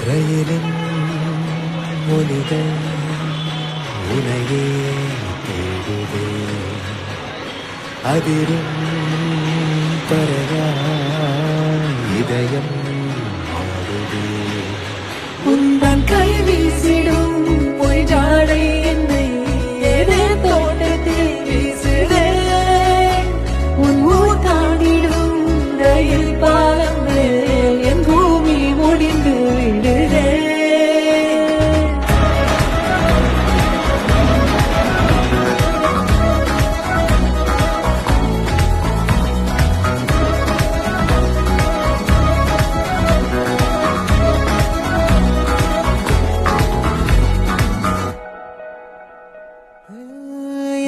ரயிலின் ஒலிகள் உனையே தேடுதே, அதிரும் பரவா இதயம் ஆடுதே. உந்தன் கை வீசிடும் பொய் ஜாடை என்னை ஏதே தோட்டத்தில் வீசுதே. உன் ஊர் தாண்டிடும் ரயில் பாலம் மேல் என் பூமி முடிந்து விடுதே.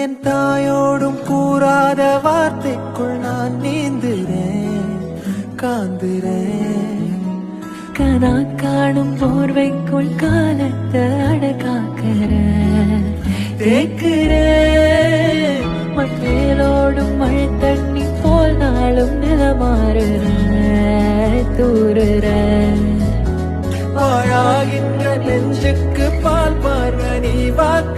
என் தாயோடும் கூறாத வார்த்தைக்குள் நான் நீந்துறேன், காந்துறேன். கனா காணும் போர்வைக்குள் காலத்தை அடக்காக்கிற தேக்குற. மண்ணேலோடும் மழை தண்ணி போல் நாளும் நிலமாறுற தூறுற. பாழாகின்ற நெஞ்சுக்கு பால் பார்வ நீ வாக்கு